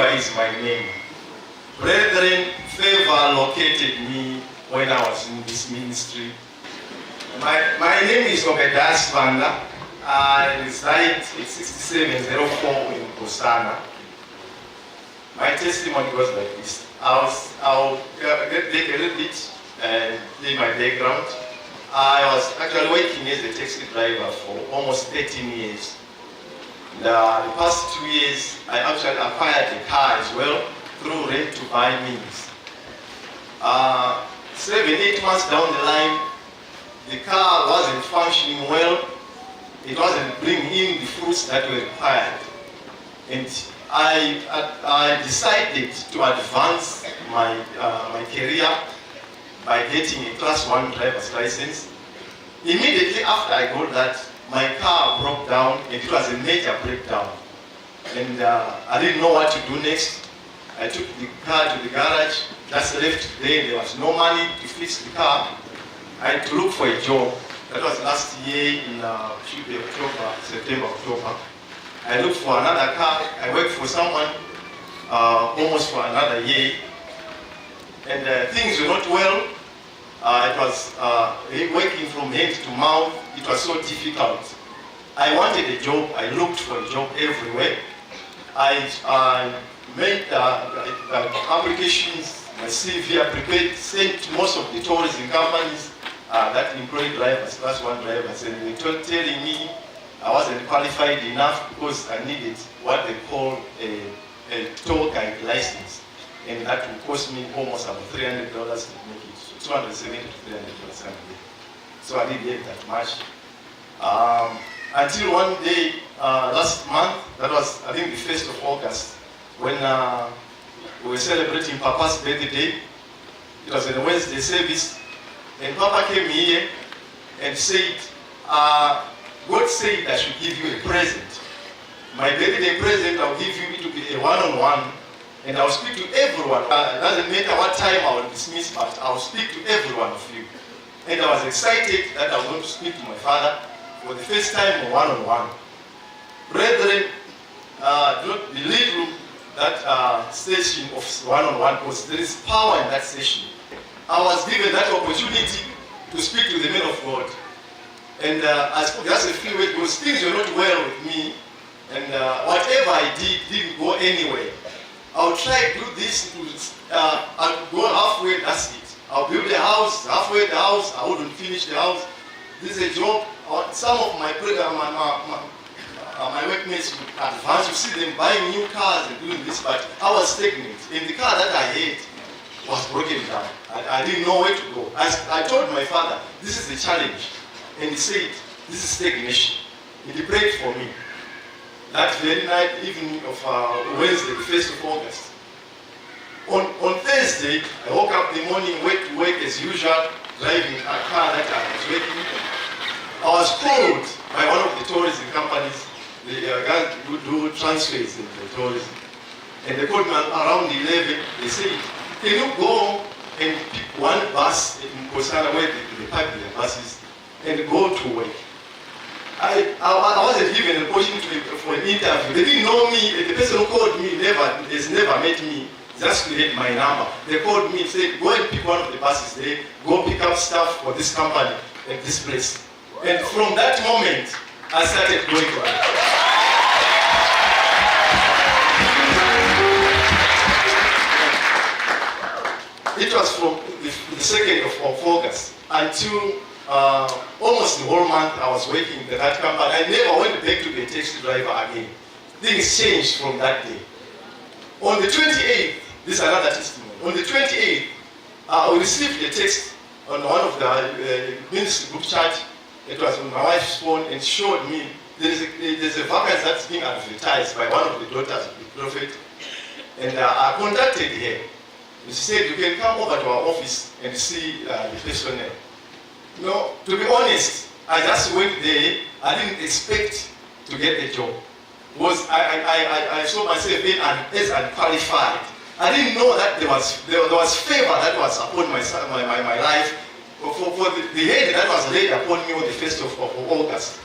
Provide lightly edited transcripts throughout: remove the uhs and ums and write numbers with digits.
Favor is my name. Brethren, Favor located me when I was in this ministry. My name is Obedas Vanda. I reside at 6704 in Kosana. My testimony goes like this. I'll take a little bit and lay my background. I was actually working as a taxi driver for almost 13 years. The past 2 years, I actually acquired a car as well through rent-to-buy means. 7-8 months down the line, the car wasn't functioning well. It wasn't bringing in the fruits that were required. And I decided to advance my career by getting a Class 1 driver's license. Immediately after I got that, my car broke down, and it was a major breakdown. And I didn't know what to do next. I took the car to the garage, just left there. There was no money to fix the car. I had to look for a job. That was last year in September, October. I looked for another car. I worked for someone almost for another year. And things were not well. It was working from hand to mouth. It was so difficult. I wanted a job. I looked for a job everywhere. I made applications, my CV, I prepared, sent to most of the tourism companies that employ drivers, Class 1 drivers, and they were telling me I wasn't qualified enough because I needed what they call a tour guide license. And that would cost me almost about $300 to make it, so $270 to $300 a day. So I didn't get that much. Until one day, last month, that was, I think, the 1st of August, when we were celebrating Papa's birthday. It was a Wednesday service, and Papa came here and said, God said I should give you a present. My birthday present, I'll give you, it will be a one-on-one, and I'll speak to everyone. It doesn't matter what time I will dismiss, but I'll speak to every one of you. And I was excited that I was going to speak to my father for the first time one-on-one. Brethren, do not belittle that session of one-on-one, because there is power in that session. I was given that opportunity to speak to the men of God. And I spoke just a few words because things were not well with me. And whatever I did didn't go anywhere. I'll try to do this, I'll go halfway, that's it. I'll build a house, halfway the house, I wouldn't finish the house. This is a job. Some of my workmates would advance, you see them buying new cars and doing this, but I was stagnant. And the car that I had was broken down. I didn't know where to go. I told my father, this is the challenge. And he said, this is stagnation. And he prayed for me. That very night, evening of Wednesday, the 1st of August. On Thursday, I woke up in the morning, went to work as usual, driving a car that I was working. I was called by one of the tourism companies, the guys who do transfers in the tourism. And they called me around 11. They said, can you go and pick one bus in Kosana where they park the buses and go to work? I wasn't given an opportunity for an interview. They didn't know me. The person who called me has never met me, just created my number. They called me and said, go and pick one of the buses there, go pick up stuff for this company at this place. And from that moment, I started going to work. It was from the 2nd of August until almost the whole month I was working at that company. I never went back to be a taxi driver again. Things changed from that day. On the 28th, this is another testimony. On the 28th, I received a text on one of the ministry group chat. It was on my wife's phone and showed me there's a vacancy that's being advertised by one of the daughters of the prophet. And I contacted her. She said, you can come over to our office and see the personnel. No, to be honest, I just went there. I didn't expect to get the job. Because I saw myself being as unqualified. I didn't know that there was favor that was upon my life. For the head that was laid upon me on the 1st of August.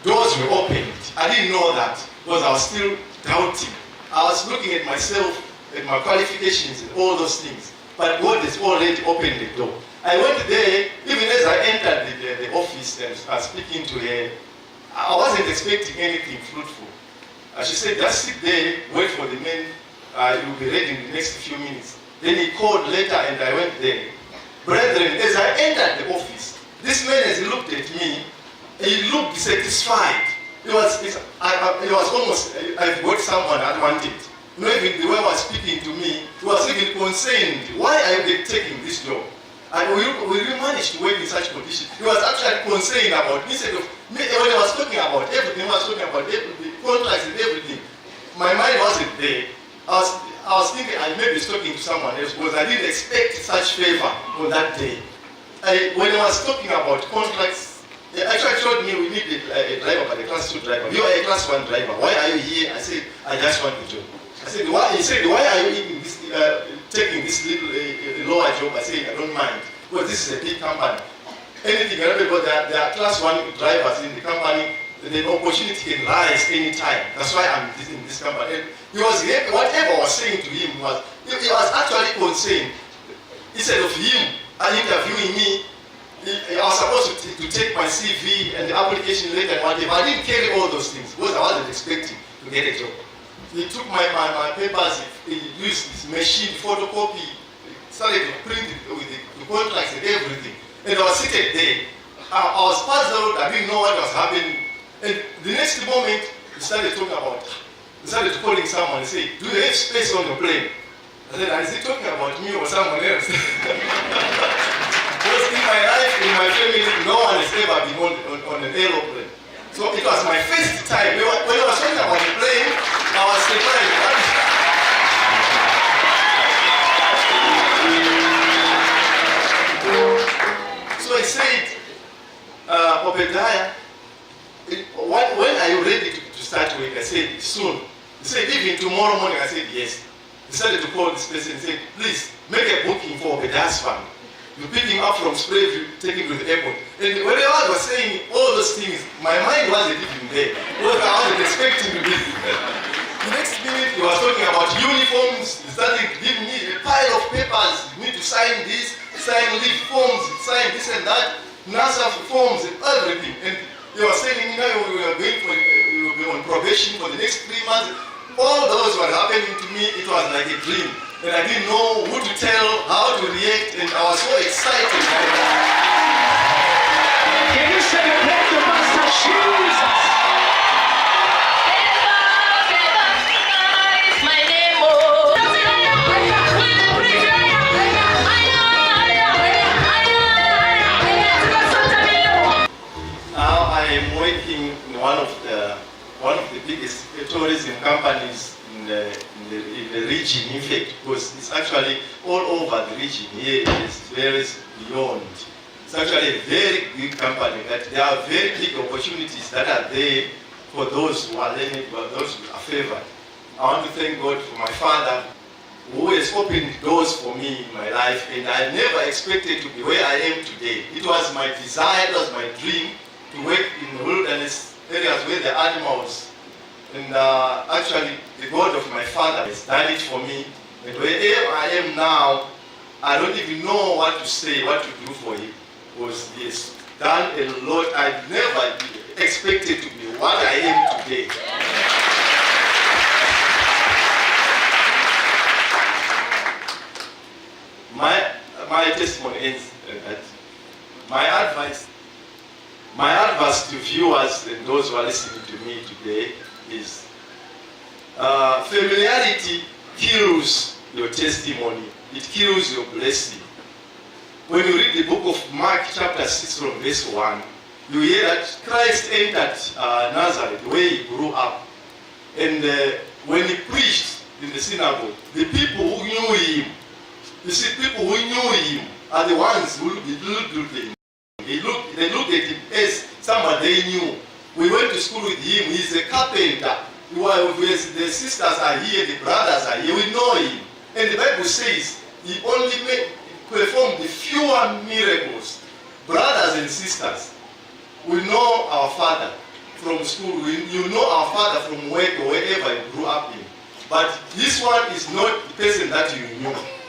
Doors were opened. I didn't know that because I was still doubting. I was looking at myself and my qualifications and all those things. But God has already opened the door. I went there, even as I entered the office and I was speaking to her, I wasn't expecting anything fruitful. She said, just sit there, wait for the man, you'll be ready in the next few minutes. Then he called later and I went there. Brethren, as I entered the office, this man, as he looked at me, he looked satisfied. It was almost, I've got someone I wanted. You know, even the way he was speaking to me, he was even concerned. Why are you taking this job? And will you manage to work in such conditions? He was actually concerned about me. Instead of me, when he was talking about everything, he was talking about the contracts and everything. My mind wasn't there. I was thinking I may be talking to someone else because I didn't expect such favor on that day. When I was talking about contracts, they actually told me we need a driver, but a class 2 driver. You are a class 1 driver. Why are you here? I said, I just want the job. I said, why? He said, why are you even taking this little lower job? I said, I don't mind. Because this is a big company. Anything, because there are class 1 drivers in the company, the opportunity can rise anytime. That's why I'm in this company. And he was whatever I was saying to him he was actually concerned. Instead of him interviewing me, I was supposed to take my CV and the application letter and whatever. I didn't carry all those things because I wasn't expecting to get a job. He took my papers, he used his machine, photocopy, started to print it with the contracts and everything. And I was seated there. I was puzzled, I didn't know what was happening. And the next moment, he started calling someone and said, do you have space on your plane? I said, is he talking about me or someone else? Because in my life, in my family, no one has ever been on an aeroplane. So it was my first time. When I was talking about the plane, I was surprised. So I said, Obadiah, when are you ready to start work? I said, soon. He said, even tomorrow morning. I said, yes. He started to call this person and said, please, make a booking for Obadiah's family. You pick him up from Sprayview, take him to the airport. And whenever I was saying all those things, my mind wasn't even there. Because I wasn't expecting to be there. The next minute, he was talking about uniforms. He started giving me a pile of papers. You need to sign this, sign leave forms, sign this and that, NASA forms and everything. And he was saying, you know, we are going for, you will be on probation for the next 3 months. All those were happening to me. It was like a dream. And I didn't know who to tell, how to react, and I was so excited. Can you celebrate the Master Jesus? My name Now I am working in one of the biggest tourism companies in the region, in fact, because it's actually all over the region here. It's very beyond. It's actually a very big company. That there are very big opportunities that are there for those who are learning, for those who are favored. I want to thank God for my father, who has opened doors for me in my life, and I never expected to be where I am today. It was my desire, it was my dream to work in the wilderness areas where the animals. And actually, the God of my father has done it for me. And wherever I am now, I don't even know what to say, what to do for him. Because he has done a lot. I never expected to be what I am today. My testimony ends at my advice to viewers and those who are listening to me today is familiarity kills your testimony. It kills your blessing. When you read the book of Mark chapter 6 from verse 1, you hear that Christ entered Nazareth, where he grew up. And when he preached in the synagogue, the people who knew him, you see, people who knew him are the ones who looked at him. They looked at him as someone they knew. We went to school with him. He's a carpenter. The sisters are here, the brothers are here. We know him. And the Bible says he only performed the fewer miracles. Brothers and sisters, we know our father from school. You know our father from work or wherever you grew up in. But this one is not the person that you knew.